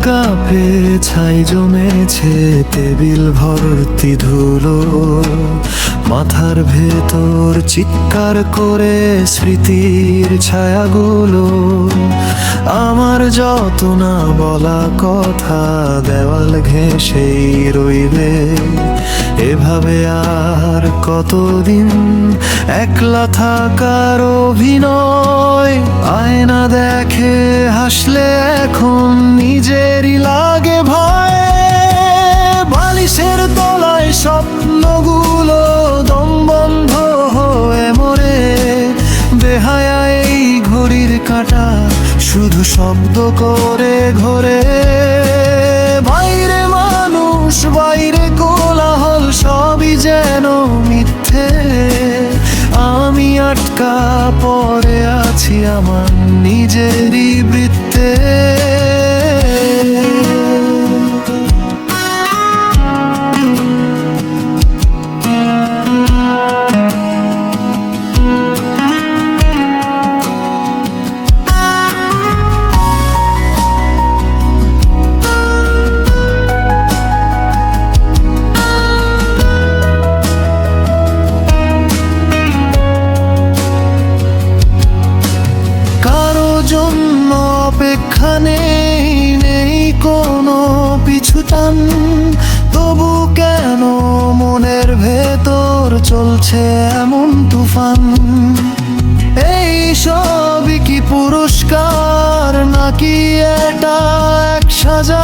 কাপে ছাই জমেছে, টেবিল ভর্তি ধুলো, মাথার ভেতর চিৎকার করে স্মৃতির ছায়াগুলো। আমার যত না বলা কথা দেওয়াল ঘেঁষেই রইবে। এভাবে আর কতদিন একলা থাকার অভিনয়? আয়না দেখে হাসলে এখন নিজেরই লাগে ভয়। বালিশের তলায় স্বপ্নগুলো দম বন্ধ হয়ে মরে। বেহায়া এই ঘড়ির কাঁটা শুধু শব্দ করে ঘোরে। বাইরে মানুষ, বাইরে কোলাহল, সবই যেন মিথ্যে। আমি আটকা পড়ে আছি আমার নিজেরই বৃত্তে। জন্য অপেক্ষা নেই, নেই কোনো পিছুটান। তবু কেন মনের ভেতর চলছে এমন তুফান? এই সবই কি পুরস্কার, নাকি এটা এক সাজা?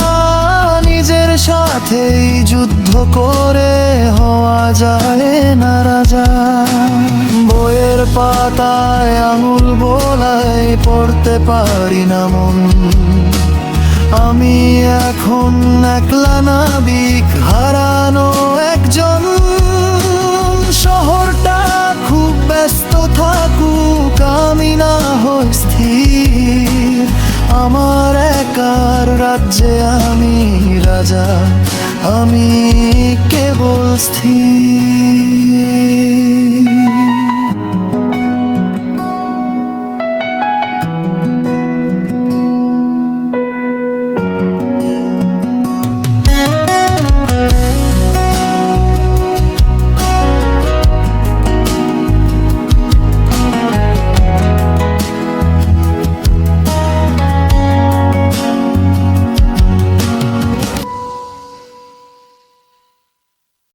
নিজের সাথেই যুদ্ধ করে হওয়া যায় না রাজা। বইয়ের পাতায় আঙুল বোলায় পড়তে পারি না মন। আমি এখন একলা নাবিক, হারানো একজন। শহরটা খুব ব্যস্ত থাকুক, আমি না হই স্থির। আমার একার রাজ্যে আমি রাজা, আমি কেবল স্থির।